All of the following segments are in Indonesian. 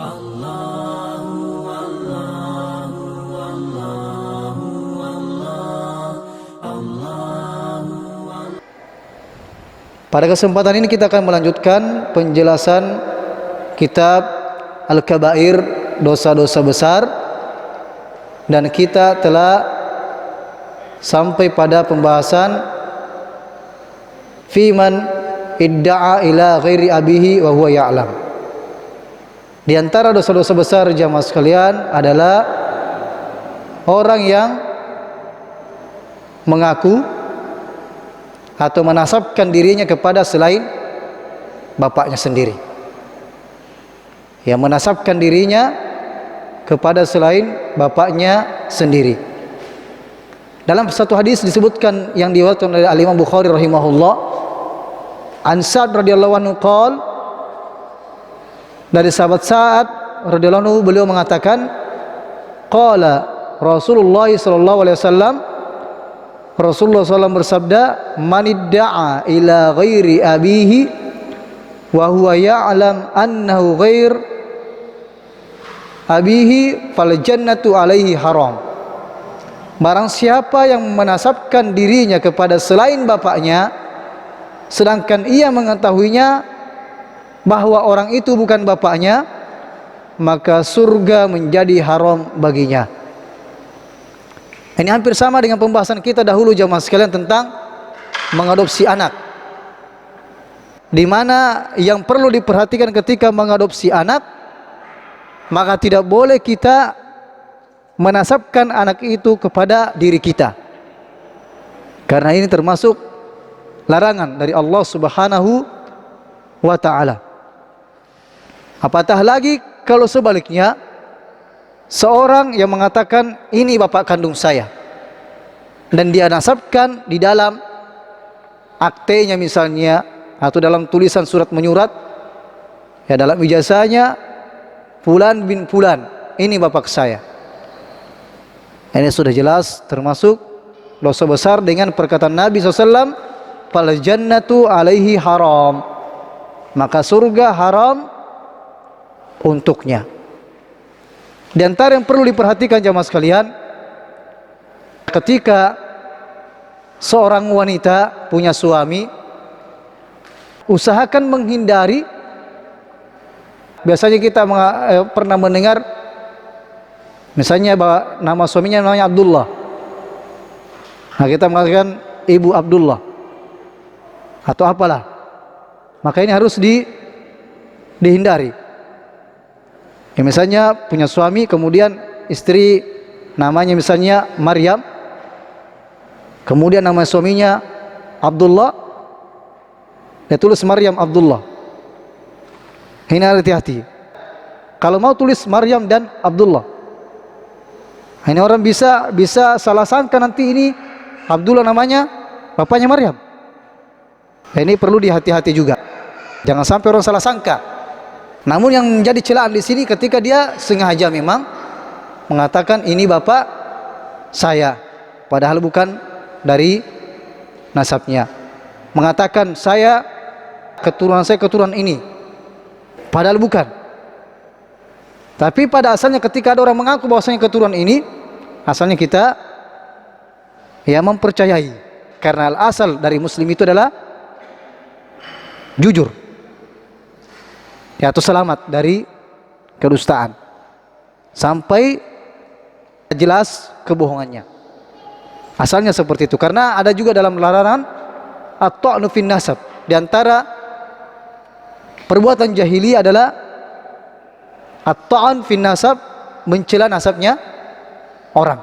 Pada kesempatan ini kita akan melanjutkan penjelasan kitab Al-Kabair, dosa-dosa besar, dan kita telah sampai pada pembahasan fiman idda'a ila ghairi abihi wa huwa ya'lam. Di antara dosa-dosa besar jamaah sekalian adalah orang yang mengaku atau menasabkan dirinya kepada selain bapaknya sendiri. Yang menasabkan dirinya kepada selain bapaknya sendiri. Dalam satu hadis disebutkan yang diriwayatkan oleh Al-Imam Bukhari rahimahullah, an Sa'd radhiyallahu anhu qala, dari sahabat Sa'ad radhiyallahu anhu beliau mengatakan, qala Rasulullah sallallahu alaihi wasallam, Rasulullah SAW bersabda, manidda'a ila ghairi abihi wa huwa ya'lam annahu ghair abihi fal jannatu alaihi haram. Barang siapa yang menasabkan dirinya kepada selain bapaknya sedangkan ia mengetahuinya bahwa orang itu bukan bapaknya, maka surga menjadi haram baginya. Ini hampir sama dengan pembahasan kita dahulu jamaah sekalian tentang mengadopsi anak. Di mana yang perlu diperhatikan ketika mengadopsi anak, maka tidak boleh kita menasabkan anak itu kepada diri kita. Karena ini termasuk larangan dari Allah Subhanahu wa ta'ala. Apatah lagi kalau sebaliknya, seorang yang mengatakan ini bapak kandung saya dan dia nasabkan di dalam aktenya misalnya atau dalam tulisan surat menyurat, ya dalam ijazahnya fulan bin fulan, ini bapak saya. Ini sudah jelas termasuk dosa besar dengan perkataan Nabi SAW, fal jannatu alaihi haram, maka surga haram untuknya. Di antara yang perlu diperhatikan jamaah sekalian, ketika seorang wanita punya suami, usahakan menghindari. Biasanya kita pernah mendengar misalnya bahwa nama suaminya namanya Abdullah, nah kita mengatakan Ibu Abdullah atau apalah, maka ini harus dihindari. Ya, misalnya punya suami kemudian istri namanya misalnya Maryam, kemudian nama suaminya Abdullah, dia tulis Maryam Abdullah. Ini hati-hati. Kalau mau tulis Maryam dan Abdullah, ini orang bisa salah sangka nanti ini Abdullah namanya bapaknya Maryam. Ini perlu dihati-hati juga. Jangan sampai orang salah sangka. Namun yang menjadi celaan di sini ketika dia sengaja memang mengatakan ini bapak saya, padahal bukan dari nasabnya. Mengatakan keturunan saya keturunan ini, padahal bukan. Tapi pada asalnya ketika ada orang mengaku bahwasanya keturunan ini, asalnya kita ya mempercayai, karena asal dari muslim itu adalah jujur, ya, atau selamat dari kedustaan sampai jelas kebohongannya. Asalnya seperti itu. Karena ada juga dalam larangan at-ta'nu fin nasab. Di antara perbuatan jahili adalah at-ta'n fin nasab, mencela nasabnya orang.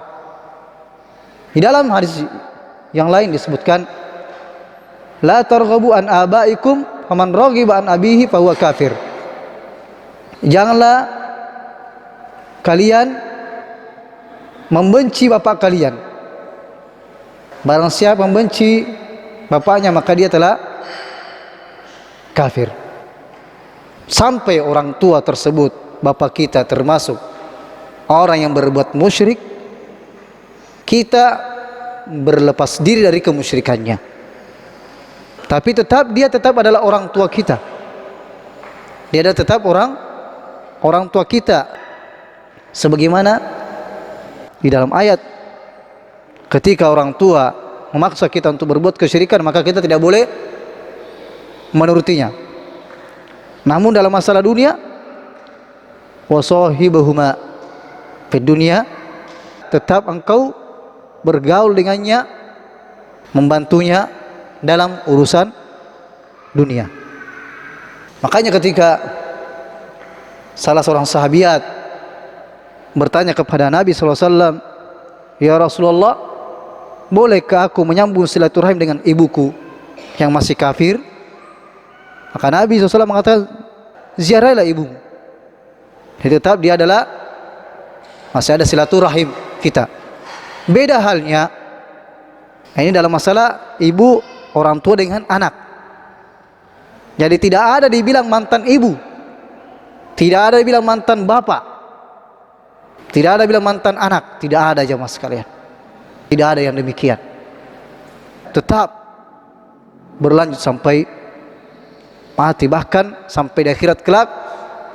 Di dalam hadis yang lain disebutkan, la targhabu an abaikum faman raghiba an abihi fahuwa kafir. Janganlah kalian membenci bapak kalian. Barang siapa membenci bapaknya maka dia telah kafir. Sampai orang tua tersebut, bapak kita termasuk orang yang berbuat musyrik, kita berlepas diri dari kemusyrikannya. Tapi dia tetap adalah orang tua kita. Dia adalah tetap orang orang tua kita, sebagaimana di dalam ayat, ketika orang tua memaksa kita untuk berbuat kesyirikan, maka kita tidak boleh menurutinya. Namun dalam masalah dunia, wasahibahuma fid dunya, tetap engkau bergaul dengannya, membantunya dalam urusan dunia. Makanya ketika salah seorang sahabiat bertanya kepada Nabi SAW, "Ya Rasulullah, bolehkah aku menyambung silaturahim dengan ibuku yang masih kafir?" Maka Nabi SAW mengatakan, ziarahilah ibumu. Jadi tetap dia adalah masih ada silaturahim kita. Beda halnya ini dalam masalah ibu, orang tua dengan anak. Jadi tidak ada dibilang mantan ibu, tidak ada dibilang mantan bapak, tidak ada bilang mantan anak, tidak ada jemaah sekalian. Tidak ada yang demikian. Tetap berlanjut sampai mati, bahkan sampai di akhirat kelak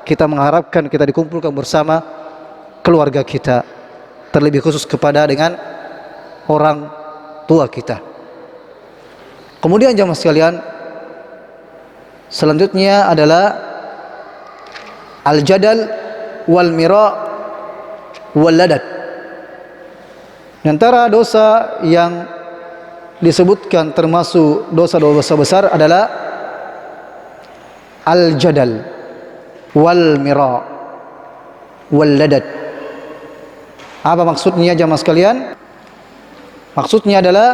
kita mengharapkan kita dikumpulkan bersama keluarga kita, terlebih khusus kepada dengan orang tua kita. Kemudian jemaah sekalian, selanjutnya adalah al-jadal wal mira wal ladad. Di antara dosa yang disebutkan termasuk dosa-dosa besar adalah al-jadal wal mira wal ladad. Apa maksudnya jemaah sekalian? Maksudnya adalah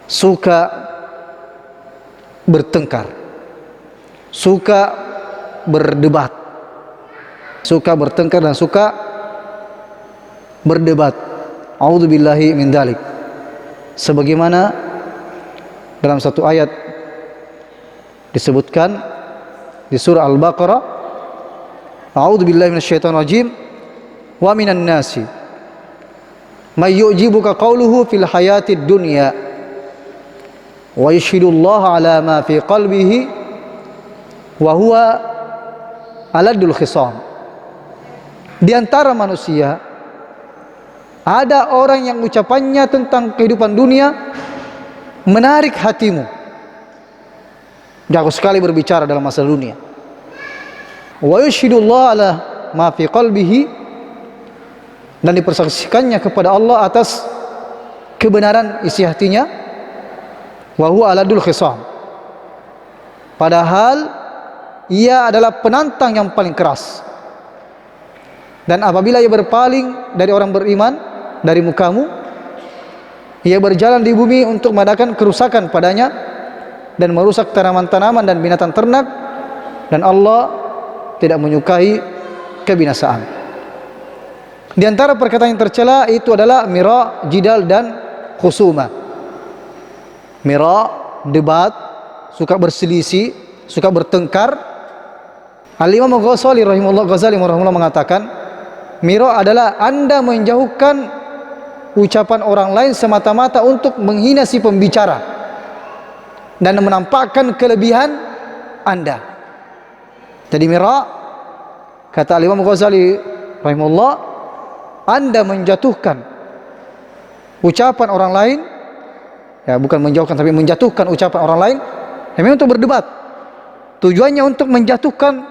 suka bertengkar, suka berdebat, suka bertengkar dan suka berdebat. A'udzubillahi min dzalik. Sebagaimana dalam satu ayat disebutkan di surah Al-Baqarah, A'udzubillahi minasyaitonir rajim, wa minan nasi may yu'jibuka qawluhu fil hayatid dunya wa yashhadullaha ala ma fi qalbihi wa huwa aladul khisam. Di antara manusia ada orang yang ucapannya tentang kehidupan dunia menarik hatimu, jago sekali berbicara dalam masalah dunia. Wa yashhadullaha ala ma fi qalbihi, dan dipersaksikannya kepada Allah atas kebenaran isi hatinya. Wa huwa aladul khisam, padahal ia adalah penantang yang paling keras. Dan apabila ia berpaling dari orang beriman, dari mukamu, ia berjalan di bumi untuk mengadakan kerusakan padanya dan merusak tanaman-tanaman dan binatang ternak, dan Allah tidak menyukai kebinasaan. Di antara perkataan yang tercela itu adalah mira, jidal dan khusuma. Mira, debat, suka berselisih, suka bertengkar. Al-Imam Ghazali rahimahullah mengatakan, mira adalah Anda menjauhkan ucapan orang lain semata-mata untuk menghina si pembicara dan menampakkan kelebihan Anda. Jadi mira, kata Al-Imam Ghazali rahimahullah, Anda menjatuhkan ucapan orang lain, ya bukan menjauhkan tapi menjatuhkan ucapan orang lain, memang untuk berdebat. Tujuannya untuk menjatuhkan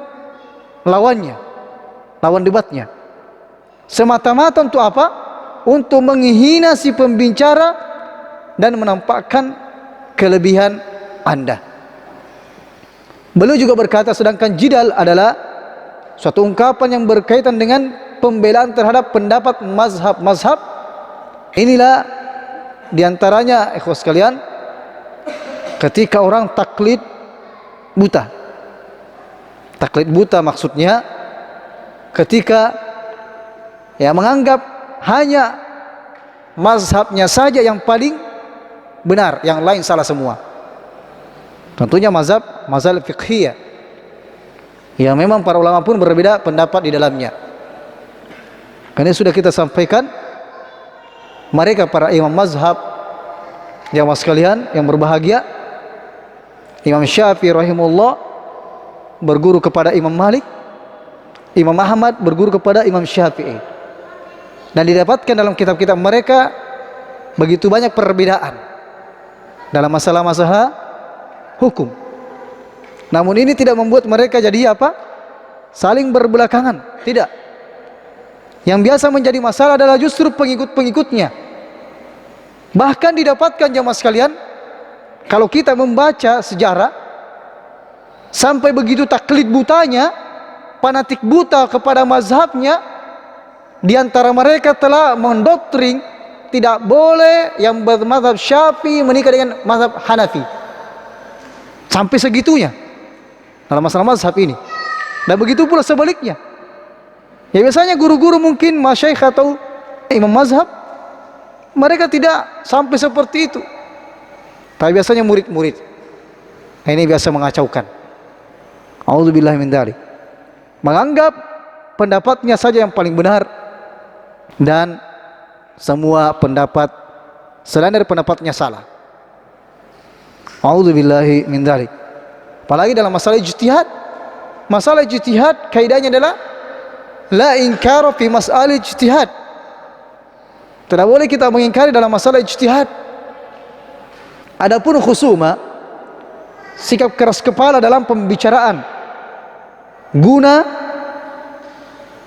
lawannya, lawan debatnya. Semata-mata untuk apa? Untuk menghina si pembicara dan menampakkan kelebihan Anda. Beliau juga berkata, sedangkan jidal adalah suatu ungkapan yang berkaitan dengan pembelaan terhadap pendapat mazhab-mazhab. Inilah diantaranya ikhwas sekalian, ketika orang taklid buta. Taklid buta maksudnya ketika menganggap hanya mazhabnya saja yang paling benar, yang lain salah semua. Tentunya mazhab fiqhiyah, ya memang para ulama pun berbeda pendapat di dalamnya. Karena sudah kita sampaikan, mereka para imam mazhab jamaah sekalian yang berbahagia, Imam Syafi'i rahimahullah berguru kepada Imam Malik, Imam Ahmad berguru kepada Imam Syafi'i. Dan didapatkan dalam kitab-kitab mereka begitu banyak perbedaan dalam masalah-masalah hukum. Namun ini tidak membuat mereka jadi apa? Saling berbelakangan. Tidak. Yang biasa menjadi masalah adalah justru pengikut-pengikutnya. Bahkan didapatkan jamaah sekalian, kalau kita membaca sejarah, sampai begitu taklid butanya, fanatik buta kepada mazhabnya, di antara mereka telah mendoktrin tidak boleh yang bermazhab Syafi'i menikah dengan mazhab Hanafi. Sampai segitunya dalam masalah mazhab ini. Dan begitu pula sebaliknya. Ya biasanya guru-guru mungkin masyayikh atau imam mazhab, mereka tidak sampai seperti itu. Tapi biasanya murid-murid. Nah, ini biasa mengacaukan. A'udzubillahi min dzalik. Menganggap pendapatnya saja yang paling benar dan semua pendapat selain dari pendapatnya salah. A'udzubillahi min dzalik. Apalagi dalam masalah ijtihad. Masalah ijtihad kaidahnya adalah la inkara fi mas'al ijtihad. Tidak boleh kita mengingkari dalam masalah ijtihad. Adapun khusuma, sikap keras kepala dalam pembicaraan guna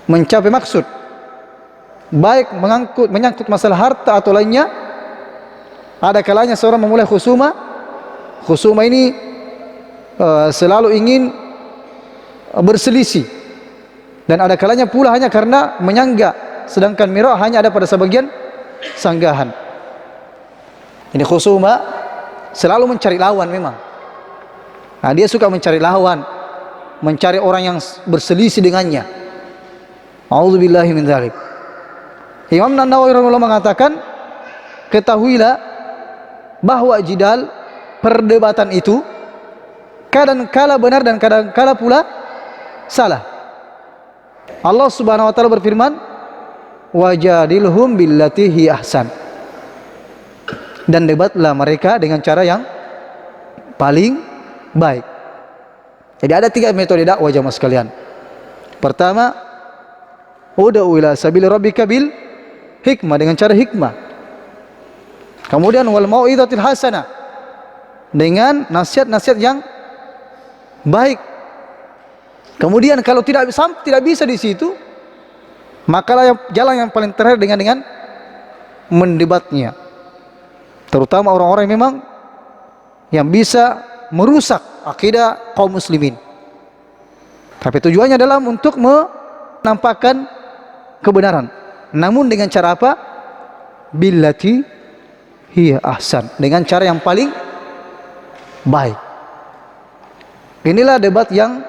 mencapai maksud, baik menyangkut masalah harta atau lainnya. Ada kalanya seorang memulai khusuma ini selalu ingin berselisih, dan ada kalanya pula hanya karena menyangga, sedangkan mira hanya ada pada sebagian sanggahan. Ini khusuma selalu mencari lawan memang. Nah, dia suka mencari lawan, mencari orang yang berselisih dengannya. A'udzubillahi min dzalik. Imam Nawawi rahimahullah mengatakan, ketahuilah bahwa jidal, perdebatan itu kadang kala benar dan kadang kala pula salah. Allah Subhanahu wa taala berfirman, wajadilhum billati hi ahsan. Dan debatlah mereka dengan cara yang paling baik. Jadi ada 3 metode dakwah jamaah sekalian. Pertama, ud'u ila sabili rabbika bil hikmah, dengan cara hikmah. Kemudian wal mau'izatil hasanah, dengan nasihat-nasihat yang baik. Kemudian kalau tidak bisa di situ, maka jalan yang paling terakhir dengan mendebatnya. Terutama orang-orang yang memang yang bisa merusak akidah kaum muslimin. Tapi tujuannya adalah untuk menampakkan kebenaran. Namun dengan cara apa? Billati hiya ahsan, dengan cara yang paling baik. Inilah debat yang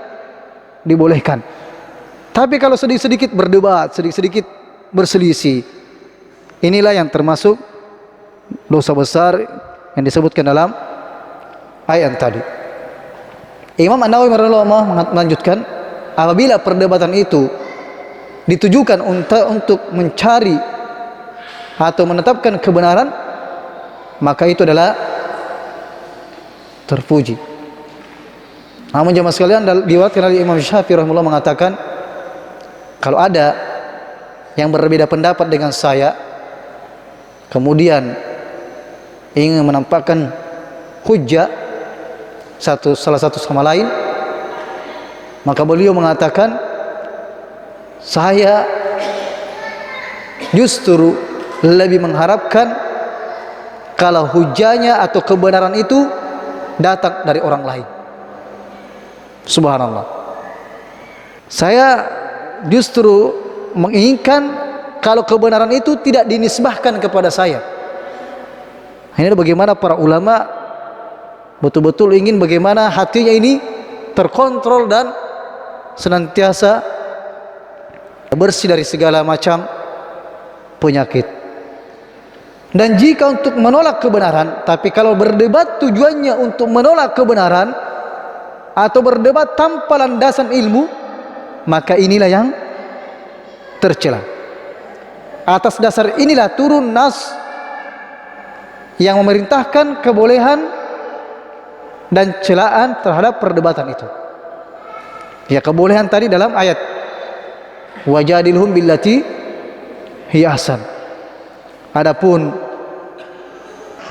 dibolehkan. Tapi kalau sedikit-sedikit berdebat, sedikit-sedikit berselisih, inilah yang termasuk dosa besar yang disebutkan dalam ayat tadi. Imam An-Nawawi melanjutkan, apabila perdebatan itu ditujukan untuk mencari atau menetapkan kebenaran, maka itu adalah terpuji. Namun jemaah sekalian, diriwayatkan oleh Imam Syafi'i rahimahullah mengatakan, kalau ada yang berbeda pendapat dengan saya, kemudian ingin menampakkan hujjah salah satu sama lain, maka beliau mengatakan, saya justru lebih mengharapkan kalau hujjahnya atau kebenaran itu datang dari orang lain. Subhanallah. Saya justru menginginkan kalau kebenaran itu tidak dinisbahkan kepada saya. Ini bagaimana para ulama betul-betul ingin bagaimana hatinya ini terkontrol dan senantiasa bersih dari segala macam penyakit. Dan jika untuk menolak kebenaran, tapi kalau berdebat tujuannya untuk menolak kebenaran atau berdebat tanpa landasan ilmu, maka inilah yang tercela. Atas dasar inilah turun nas yang memerintahkan kebolehan dan celaan terhadap perdebatan itu. Ya, kebolehan tadi dalam ayat wajadilhum billati hiya ahsan. Adapun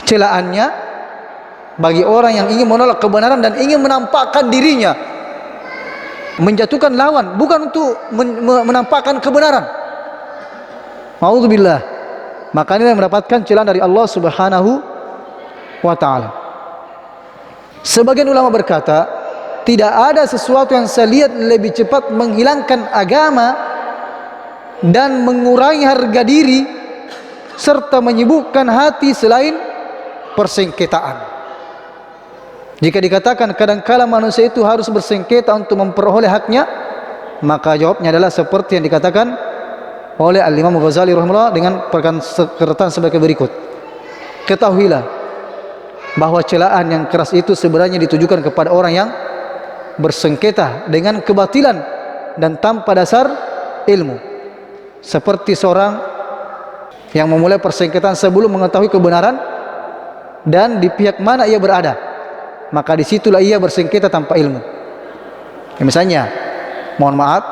celaannya bagi orang yang ingin menolak kebenaran dan ingin menampakkan dirinya, menjatuhkan lawan, bukan untuk menampakkan kebenaran. Ma'udzubillah. Makanya mendapatkan celaan dari Allah Subhanahu wa ta'ala. Sebagian ulama berkata, tidak ada sesuatu yang saya lihat lebih cepat menghilangkan agama dan mengurangi harga diri serta menyibukkan hati selain persengketaan. Jika dikatakan kadangkala manusia itu harus bersengketa untuk memperoleh haknya, maka jawabnya adalah seperti yang dikatakan oleh Al-Imam Ghazali rahimahullah dengan perkataan sebagai berikut. Ketahuilah bahwa celaan yang keras itu sebenarnya ditujukan kepada orang yang bersengketa dengan kebatilan dan tanpa dasar ilmu, seperti seorang yang memulai persengketaan sebelum mengetahui kebenaran dan di pihak mana ia berada, maka disitulah ia bersengketa tanpa ilmu. Ya, misalnya, mohon maaf,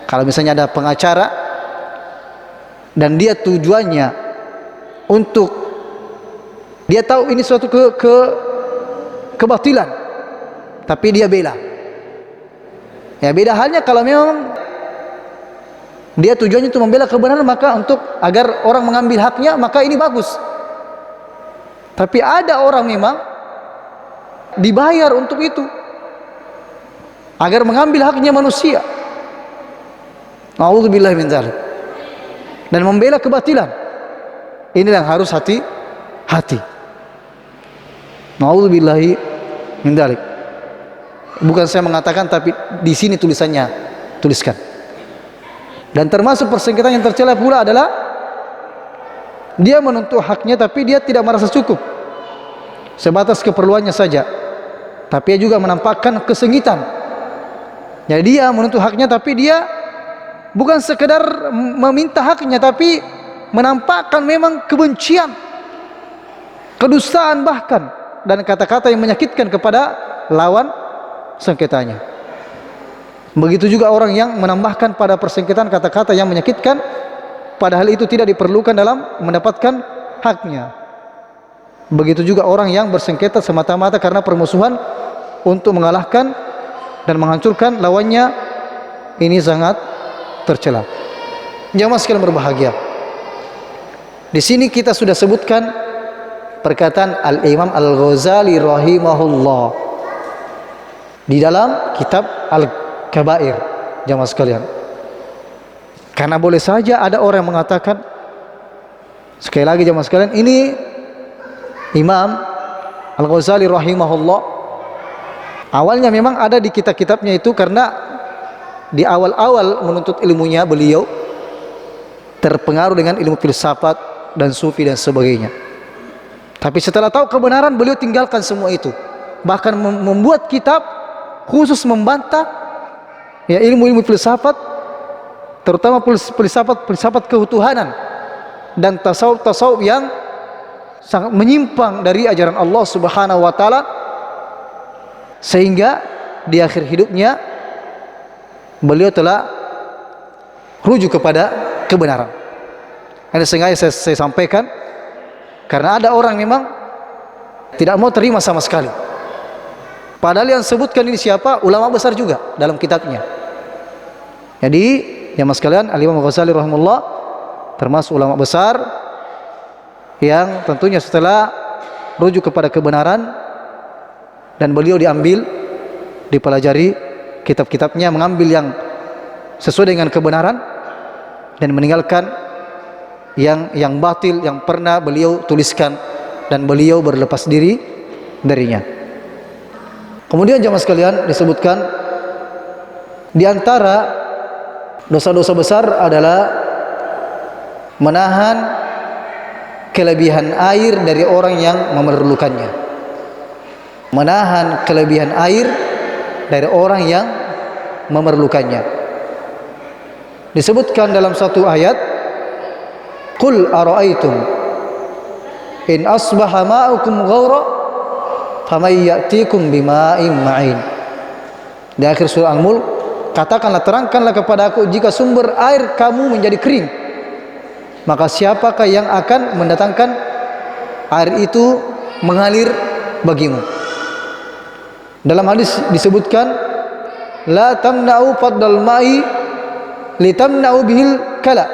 kalau misalnya ada pengacara dan dia tujuannya untuk, dia tahu ini suatu kebatilan, tapi dia bela. Ya, beda halnya kalau memang dia tujuannya itu membela kebenaran, maka untuk agar orang mengambil haknya, maka ini bagus. Tapi ada orang memang dibayar untuk itu, agar mengambil haknya manusia. A'udzubillahi min dzalik. Dan membela kebatilan. Ini yang harus hati-hati. A'udzubillahi min dzalik. Bukan saya mengatakan, tapi di sini tulisannya tuliskan. Dan termasuk persengketaan yang tercela pula adalah dia menuntut haknya tapi dia tidak merasa cukup, sebatas keperluannya saja, tapi dia juga menampakkan kesengitan. Jadi dia menuntut haknya tapi dia bukan sekedar meminta haknya, tapi menampakkan memang kebencian, kedustaan bahkan, dan kata-kata yang menyakitkan kepada lawan sengketanya. Begitu juga orang yang menambahkan pada persengketaan kata-kata yang menyakitkan, padahal itu tidak diperlukan dalam mendapatkan haknya. Begitu juga orang yang bersengketa semata-mata karena permusuhan untuk mengalahkan dan menghancurkan lawannya. Ini sangat tercela. Jamaah sekalian berbahagia, di sini kita sudah sebutkan perkataan Al-Imam Al-Ghazali rahimahullah di dalam kitab Al-Kabair. Jamaah sekalian, karena boleh saja ada orang yang mengatakan, sekali lagi jamaah sekalian, ini Imam Al-Ghazali rahimahullah awalnya memang ada di kitab-kitabnya itu, karena di awal-awal menuntut ilmunya beliau terpengaruh dengan ilmu filsafat dan sufi dan sebagainya. Tapi setelah tahu kebenaran, beliau tinggalkan semua itu, bahkan membuat kitab khusus membantah ya ilmu-ilmu filsafat, terutama filsafat ketuhanan dan tasawuf yang sangat menyimpang dari ajaran Allah Subhanahu wa taala, sehingga di akhir hidupnya beliau telah rujuk kepada kebenaran. Ini sengaja saya sampaikan karena ada orang memang tidak mau terima sama sekali, padahal yang sebutkan ini siapa? Ulama besar juga dalam kitabnya. Jadi jamaah sekalian, Al-Imam Ghazali rahimahullah termasuk ulama besar yang tentunya setelah rujuk kepada kebenaran dan beliau dipelajari kitab-kitabnya, mengambil yang sesuai dengan kebenaran dan meninggalkan yang batil yang pernah beliau tuliskan dan beliau berlepas diri darinya. Kemudian jamaah sekalian, disebutkan di antara dosa-dosa besar adalah menahan kelebihan air dari orang yang memerlukannya. Menahan kelebihan air dari orang yang memerlukannya. Disebutkan dalam satu ayat, qul ara'aytum in asbaha ma'ukum ghaura faman ya'tikum bima'in ma'in. Di akhir surah Al-Mulk, katakanlah, terangkanlah kepada aku jika sumber air kamu menjadi kering, maka siapakah yang akan mendatangkan air itu mengalir bagimu. Dalam hadis disebutkan, la tamna'u fadlal ma'i litamna'u bihil kala.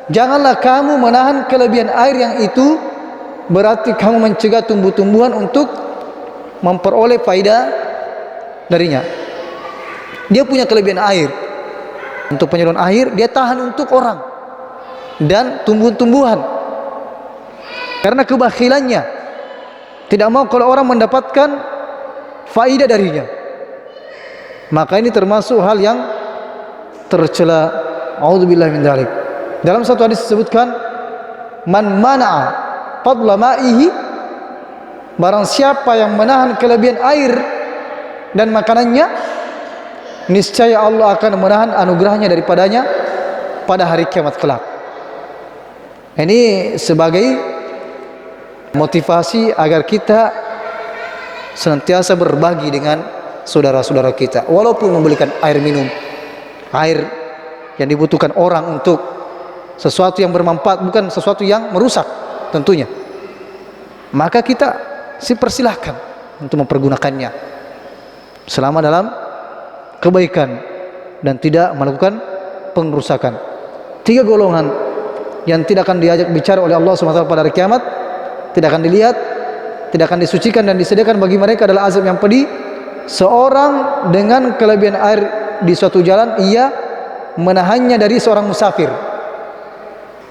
Janganlah kamu menahan kelebihan air yang itu berarti kamu mencegah tumbuh-tumbuhan untuk memperoleh faedah darinya. Dia punya kelebihan air. Untuk penyaluran air dia tahan untuk orang dan tumbuh-tumbuhan. Karena kebakhilannya, tidak mau kalau orang mendapatkan faedah darinya. Maka ini termasuk hal yang tercela. A'udzubillahi min dzalik. Dalam satu hadis disebutkan, man mana'a fadla ma'ihi, barang siapa yang menahan kelebihan air dan makanannya, niscaya Allah akan menahan anugerahnya daripadanya pada hari kiamat kelak. Ini sebagai motivasi agar kita senantiasa berbagi dengan saudara-saudara kita, walaupun membelikan air minum, air yang dibutuhkan orang untuk sesuatu yang bermanfaat, bukan sesuatu yang merusak tentunya, maka kita persilahkan untuk mempergunakannya selama dalam kebaikan dan tidak melakukan pengerusakan. 3 golongan yang tidak akan diajak bicara oleh Allah SWT pada hari kiamat, tidak akan dilihat, tidak akan disucikan dan disediakan bagi mereka adalah azab yang pedih. Seorang dengan kelebihan air di suatu jalan, ia menahannya dari seorang musafir.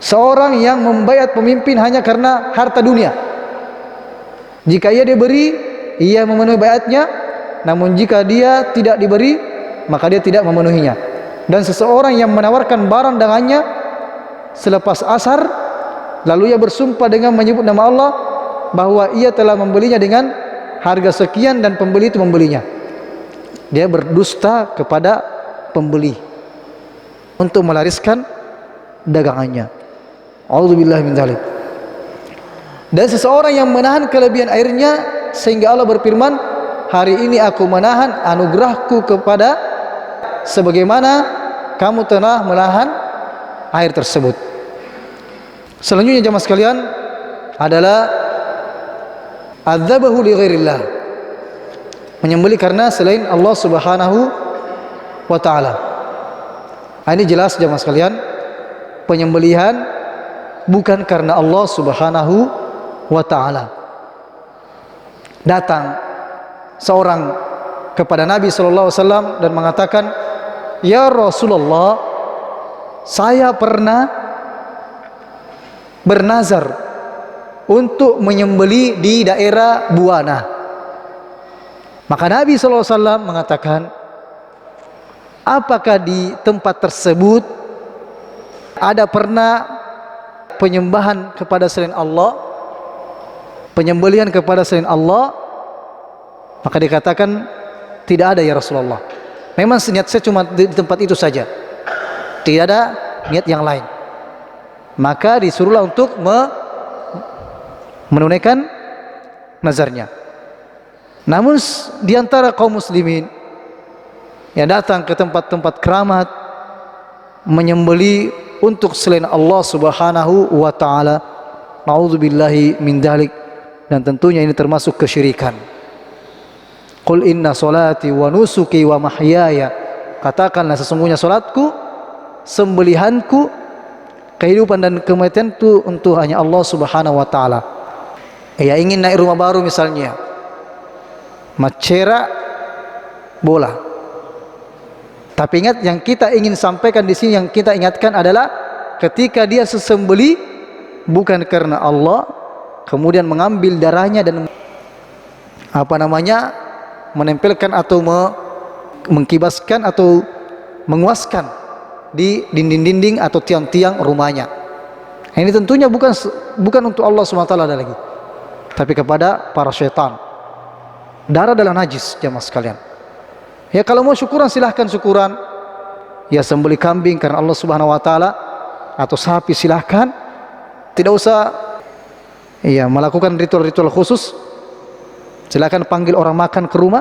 Seorang yang membaiat pemimpin hanya karena harta dunia, jika ia diberi, ia memenuhi baiatnya, namun jika dia tidak diberi, maka dia tidak memenuhinya. Dan seseorang yang menawarkan barang dengannya selepas asar, lalu ia bersumpah dengan menyebut nama Allah bahwa ia telah membelinya dengan harga sekian dan pembeli itu membelinya, dia berdusta kepada pembeli untuk melariskan dagangannya. A'udzubillahi min dzalik. Dan seseorang yang menahan kelebihan airnya sehingga Allah berfirman, hari ini aku menahan anugerahku kepada sebagaimana kamu telah menahan air tersebut. Selanjutnya jemaah sekalian adalah adzabahu li ghairillah, menyembelih karena selain Allah Subhanahu wa taala. Ini jelas jemaah sekalian, penyembelihan bukan karena Allah Subhanahu wa taala. Datang seorang kepada Nabi sallallahu alaihi wasallam dan mengatakan, "Ya Rasulullah, saya pernah bernazar untuk menyembelih di daerah Buana." Maka Nabi sallallahu alaihi wasallam mengatakan, apakah di tempat tersebut ada pernah penyembahan kepada selain Allah, penyembelihan kepada selain Allah? Maka dikatakan, tidak ada ya Rasulullah. Memang niat saya cuma di tempat itu saja, tidak ada niat yang lain. Maka disuruhlah untuk menunaikan nazarnya. Namun di antara kaum muslimin yang datang ke tempat-tempat keramat menyembelih untuk selain Allah Subhanahu wa taala, naudzubillahi min dzalik, dan tentunya ini termasuk kesyirikan. Qul inna salati wa nusuki wa mahyaya, katakanlah sesungguhnya salatku, sembelihanku, kehidupan dan kematianku untuk hanya Allah Subhanahu wa taala. Ya, ingin naik rumah baru misalnya, macera bola. Tapi ingat, yang kita ingin sampaikan di sini, yang kita ingatkan adalah ketika dia sesembeli bukan karena Allah, kemudian mengambil darahnya dan menempelkan atau mengkibaskan atau menguaskan di dinding-dinding atau tiang-tiang rumahnya. Ini tentunya bukan untuk Allah SWT ada lagi, tapi kepada para syaitan. Darah adalah najis jemaah sekalian. Ya, kalau mau syukuran silahkan syukuran. Ya, sembelih kambing karena Allah Subhanahu wa taala atau sapi silahkan. Tidak usah melakukan ritual-ritual khusus. Silahkan panggil orang makan ke rumah.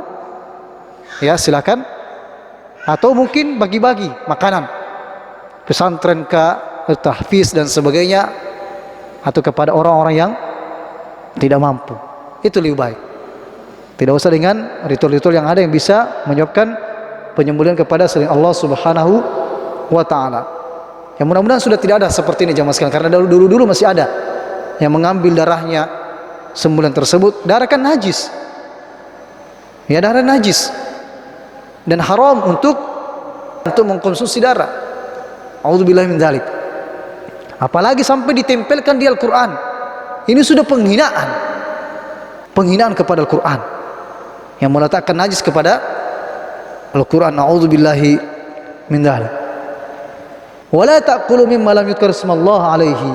Ya, silahkan. atau mungkin bagi-bagi makanan, pesantren ke tahfiz dan sebagainya, atau kepada orang-orang yang tidak mampu. Itu lebih baik. Tidak usah dengan ritual-ritual yang ada yang bisa menyebabkan penyembelihan kepada selain Allah Subhanahu wa taala. Yang mudah-mudahan sudah tidak ada seperti ini jamaah sekalian, karena dulu-dulu masih ada yang mengambil darahnya sembelihan tersebut. Darah kan najis. Ya, darah najis. Dan haram untuk mengkonsumsi darah. A'udzubillahi min dzalik. Apalagi sampai ditempelkan di Al-Qur'an. Ini sudah penghinaan. Penghinaan kepada Al-Qur'an. Yang meletakkan najis kepada Al-Qur'an. A'udzubillahi min dzalik. Wala ta'kulu mimma lam yuzkar ismallah alaihi.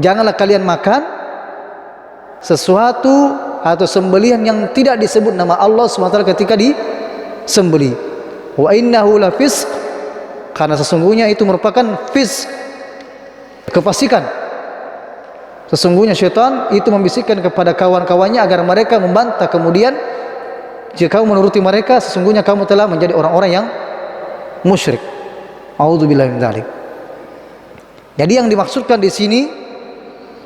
Janganlah kalian makan sesuatu atau sembelihan yang tidak disebut nama Allah SWT ketika disembelih. Wa innahu lafisq, karena sesungguhnya itu merupakan fisq, kefasikan. Sesungguhnya syaitan itu membisikkan kepada kawan-kawannya agar mereka membantah, kemudian jika kamu menuruti mereka, sesungguhnya kamu telah menjadi orang-orang yang musyrik. A'udzubillahi min dzalik. Jadi yang dimaksudkan di sini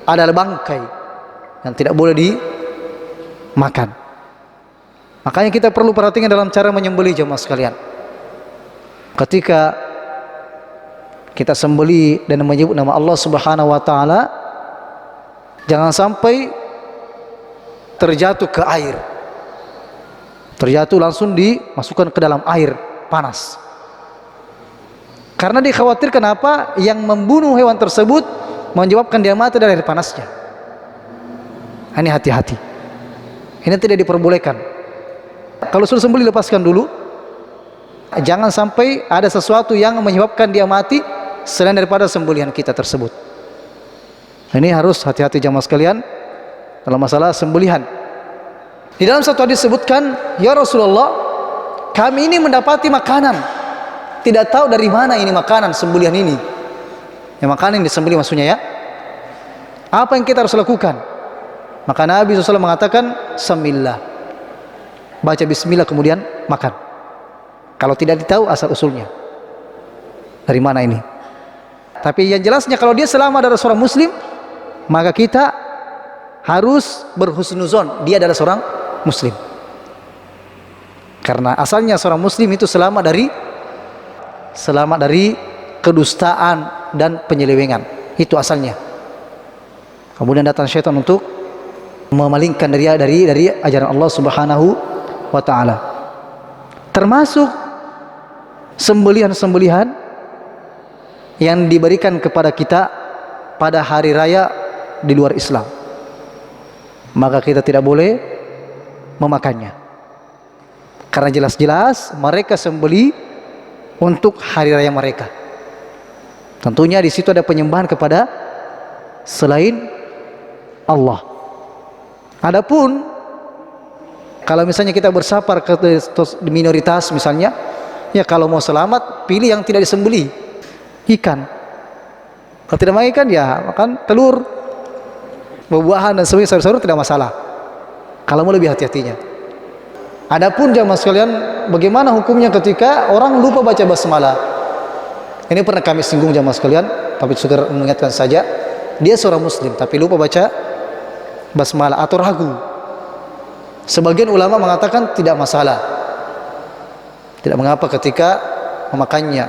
adalah bangkai yang tidak boleh dimakan. Makanya kita perlu perhatikan dalam cara menyembelih jemaah sekalian. Ketika kita sembelih dan menyebut nama Allah Subhanahu wa taala, jangan sampai terjatuh ke air. Terjatuh langsung dimasukkan ke dalam air panas. Karena dikhawatirkan apa? Yang membunuh hewan tersebut menyebabkan dia mati dari air panasnya. Ini hati-hati. Ini tidak diperbolehkan. Kalau sudah sembelih, lepaskan dulu. Jangan sampai ada sesuatu yang menyebabkan dia mati selain daripada sembelihan kita tersebut. Ini harus hati-hati jamaah sekalian dalam masalah sembelihan. Di dalam satu hadis disebutkan, ya Rasulullah, kami ini mendapati makanan, tidak tahu dari mana ini makanan sembelihan ini. Ya, makanan yang disembelih maksudnya ya. Apa yang kita harus lakukan? Maka Nabi SAW mengatakan, Samillah. Baca bismillah kemudian makan. Kalau tidak ditahu asal usulnya dari mana ini. Tapi yang jelasnya kalau dia selama adalah seorang muslim, maka kita harus berhusnuzon, dia adalah seorang muslim. Karena asalnya seorang muslim itu selamat dari kedustaan dan penyelewengan. Itu asalnya. Kemudian datang syaitan untuk memalingkan dari ajaran Allah Subhanahu wa taala. Termasuk sembelihan-sembelihan yang diberikan kepada kita pada hari raya di luar Islam. Maka kita tidak boleh memakannya. Karena jelas-jelas mereka sembelih untuk hari raya mereka. Tentunya di situ ada penyembahan kepada selain Allah. Adapun kalau misalnya kita bersafar ke minoritas misalnya, ya kalau mau selamat pilih yang tidak disembelih, ikan. Kalau tidak mau ikan ya makan telur, buah-buahan dan sebagainya, sayur-sayur tidak masalah. Kalau mau lebih hati-hatinya. Adapun jamaah sekalian, bagaimana hukumnya ketika orang lupa baca basmalah? Ini pernah kami singgung jamaah sekalian, tapi sekedar mengingatkan saja. Dia seorang muslim tapi lupa baca basmalah atau ragu. Sebagian ulama mengatakan tidak masalah, tidak mengapa ketika memakannya.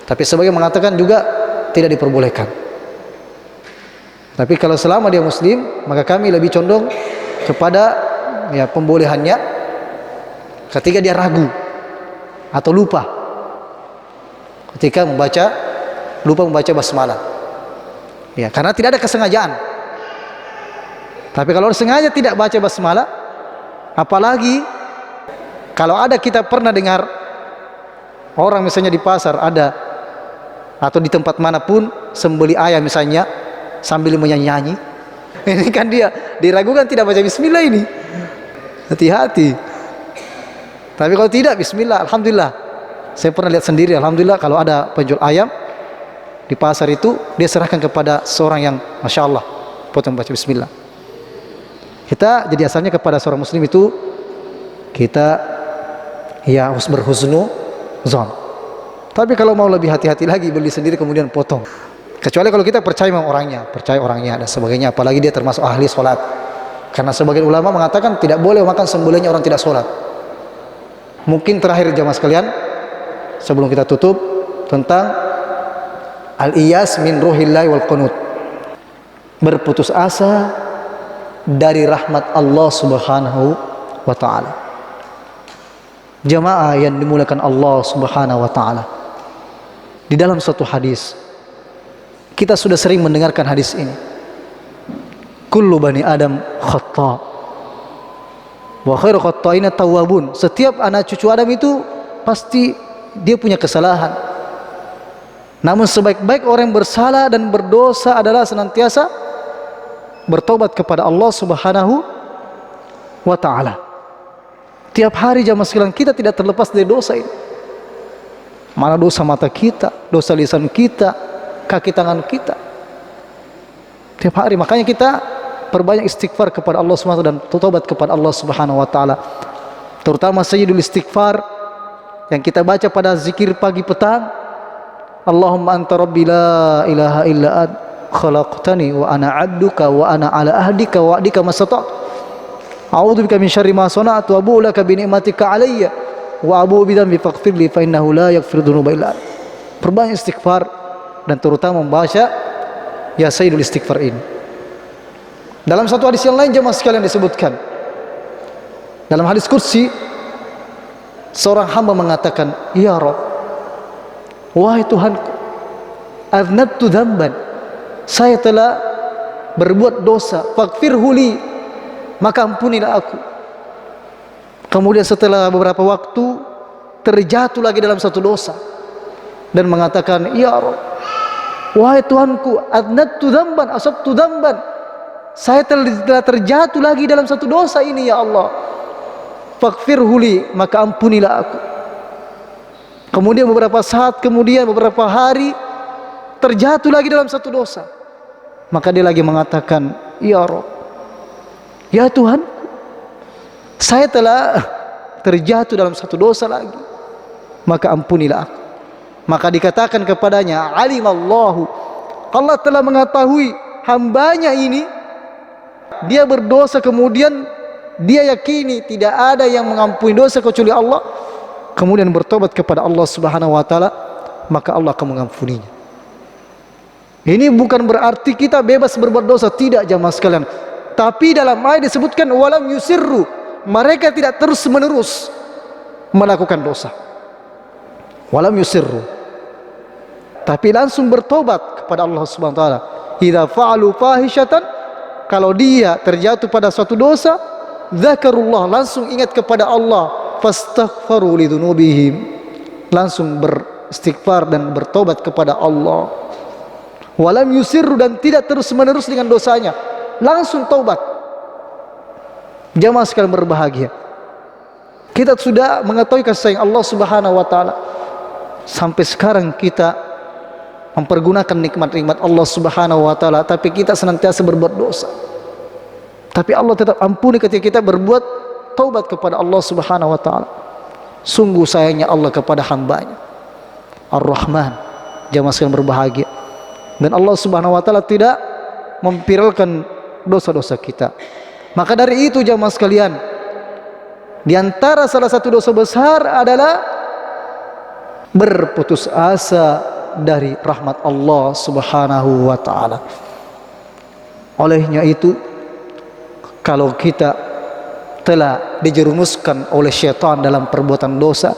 Tapi sebagian mengatakan juga tidak diperbolehkan. Tapi kalau selama dia muslim, maka kami lebih condong kepada ya pembolehannya ketika dia ragu atau lupa, ketika lupa membaca basmalah. Ya, karena tidak ada kesengajaan. Tapi kalau sengaja tidak baca basmalah, apalagi kalau ada, kita pernah dengar orang misalnya di pasar ada atau di tempat manapun sembeli ayam misalnya sambil menyanyi, ini kan dia diragukan tidak baca bismillah ini. Hati-hati. Tapi kalau tidak bismillah, alhamdulillah. Saya pernah lihat sendiri, alhamdulillah, kalau ada penjual ayam di pasar itu, dia serahkan kepada seorang yang masya Allah potong baca bismillah. Kita jadi asalnya kepada seorang muslim itu kita ya harus berhusnu zon. Tapi kalau mau lebih hati-hati lagi, beli sendiri kemudian potong. Kecuali kalau kita percaya memang orangnya dan sebagainya, apalagi dia termasuk ahli sholat. Karena sebagian ulama mengatakan tidak boleh makan sembelihnya orang tidak sholat. Mungkin terakhir jamaah sekalian, sebelum kita tutup, tentang al-iyas min ruhillahi wal qunut, berputus asa dari rahmat Allah subhanahu wa ta'ala. Jamaah yang dimuliakan Allah subhanahu wa ta'ala, di dalam suatu hadis, kita sudah sering mendengarkan hadis ini. Kullu bani Adam khata' wa khairu khata'ina tawwabun. Setiap anak cucu Adam itu pasti dia punya kesalahan. Namun sebaik-baik orang yang bersalah dan berdosa adalah senantiasa bertobat kepada Allah subhanahu wa ta'ala. Tiap hari jamaah sekalian, kita tidak terlepas dari dosa ini. Mana dosa mata kita, dosa lisan kita, kaki tangan kita. Tiap hari, makanya kita perbanyak istighfar kepada Allah subhanahu wa ta'ala dan tobat kepada Allah subhanahu wa ta'ala. Terutama sayyidul istighfar yang kita baca pada zikir pagi petang. Allahumma anta rabbi la ilaha illa ant khalaqtani wa ana abduka wa ana ala ahdika wa adika masata'. A'udzubika min syarri ma sana'tu wa abu'u laka bi ni'matika 'alayya wa abu'u bi dhanbi faghfirli fa innahu la yaghfiru dzunuba illa ant. Perbanyak istighfar dan terutama membaca ya sayyidul istighfar ini. Dalam satu hadis yang lain jemaah sekalian disebutkan, dalam hadis kursi, seorang hamba mengatakan, ya Rabb, wahai Tuhanku, aznabtu dzamban, saya telah berbuat dosa, faghfirhu li, maka ampunilah aku. Kemudian setelah beberapa waktu terjatuh lagi dalam satu dosa dan mengatakan, ya Rabb, wahai Tuhanku, aznabtu dzamban, asabtu dzamban, saya telah terjatuh lagi dalam satu dosa ini ya Allah, faghfirhu li, maka ampunilah aku. Kemudian beberapa saat kemudian, beberapa hari, terjatuh lagi dalam satu dosa. Maka dia lagi mengatakan, ya Rabb, ya Tuhan, saya telah terjatuh dalam satu dosa lagi, maka ampunilah aku. Maka dikatakan kepadanya, alimallahu, Allah telah mengetahui hambanya ini, dia berdosa, kemudian dia yakini tidak ada yang mengampuni dosa kecuali Allah, kemudian bertobat kepada Allah subhanahu wa ta'ala, maka Allah akan mengampuninya. Ini bukan berarti kita bebas berbuat dosa, tidak jamaah sekalian. Tapi dalam ayat disebutkan walam yusirru, mereka tidak terus menerus melakukan dosa. Walam yusirru, tapi langsung bertobat kepada Allah subhanahu wa ta'ala. Idza fa'alu fahishatan, kalau dia terjatuh pada suatu dosa, dzakarullah, langsung ingat kepada Allah, fastaghfaru lidzunubihim, langsung beristighfar dan bertobat kepada Allah. Walam yusirru, dan tidak terus menerus dengan dosanya, langsung taubat. Jamaah sekalian berbahagia, kita sudah mengetahui kasih sayang Allah subhanahu wa ta'ala. Sampai sekarang kita mempergunakan nikmat-nikmat Allah subhanahu wa ta'ala, tapi kita senantiasa berbuat dosa. Tapi Allah tetap ampuni ketika kita berbuat taubat kepada Allah subhanahu wa ta'ala. Sungguh sayangnya Allah kepada hambanya Ar-Rahman. Jamaah sekalian berbahagia, dan Allah subhanahu wa ta'ala tidak memviralkan dosa-dosa kita. Maka dari itu jamaah sekalian, di antara salah satu dosa besar adalah berputus asa dari rahmat Allah subhanahu wa ta'ala. Olehnya itu, kalau kita telah dijerumuskan oleh syaitan dalam perbuatan dosa,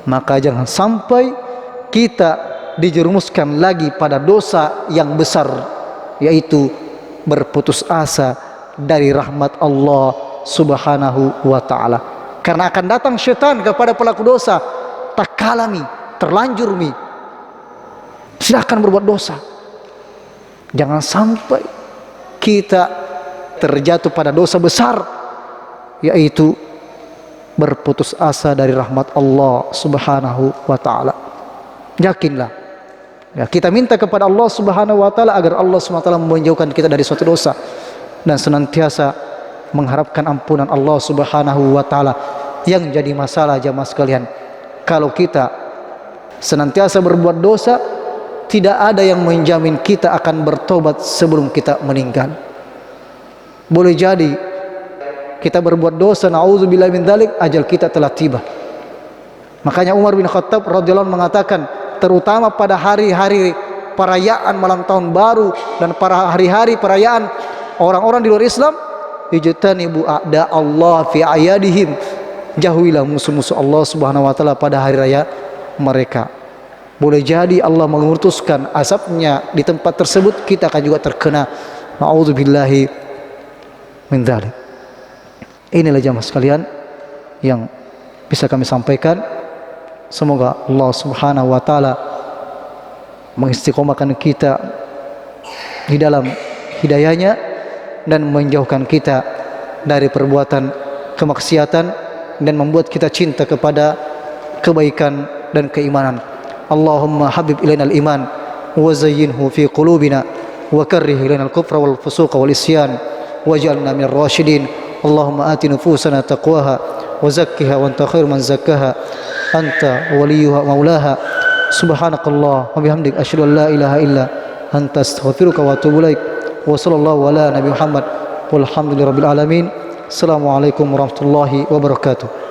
maka jangan sampai kita dijerumuskan lagi pada dosa yang besar, yaitu berputus asa dari rahmat Allah subhanahu wa ta'ala. Karena akan datang syaitan kepada pelaku dosa, takalami, terlanjur mi, silahkan berbuat dosa. Jangan sampai kita terjatuh pada dosa besar, yaitu berputus asa dari rahmat Allah subhanahu wa ta'ala. Yakinlah, ya, kita minta kepada Allah subhanahu wa ta'ala agar Allah subhanahu wa ta'ala menjauhkan kita dari suatu dosa, dan senantiasa mengharapkan ampunan Allah subhanahu wa ta'ala. Yang jadi masalah jamaah sekalian, Kalau kita senantiasa berbuat dosa, tidak ada yang menjamin kita akan bertobat sebelum kita meninggal. Boleh jadi kita berbuat dosa, na'udzubillah min dzalik, ajal kita telah tiba. Makanya Umar bin Khattab radhiyallahu anhu mengatakan, terutama pada hari-hari perayaan malam tahun baru dan para hari-hari perayaan orang-orang di luar Islam, ijtanibu a'da Allah fi ayadihim, jauhilah musuh-musuh Allah Subhanahu wa taala pada hari raya mereka. Boleh jadi Allah mengutuskan azabnya di tempat tersebut, kita akan juga terkena, na'udzubillahi min dzalik. Inilah jamaah sekalian yang bisa kami sampaikan. Semoga Allah Subhanahu wa taala mengistiqomahkan kita di dalam hidayahnya dan menjauhkan kita dari perbuatan kemaksiatan dan membuat kita cinta kepada kebaikan dan keimanan. Allahumma habib ilaina al-iman wa zayyinhu fi qulubina wa karrih ilaina al-kufra wal fusuqa wal isyan waj'alna minar rasyidin. Allahumma ati nufusana taqwaha wa zakkiha wa anta khairu man zakkaha anta waliyuha maulaha. Subhanakallah wa bihamdik asyhadu an la ilaha illa anta astaghfiruka wa atubu ilaik. Wa sallallahu ala nabi Muhammad walhamdulillahirabbil alamin. Assalamualaikum warahmatullahi wabarakatuh.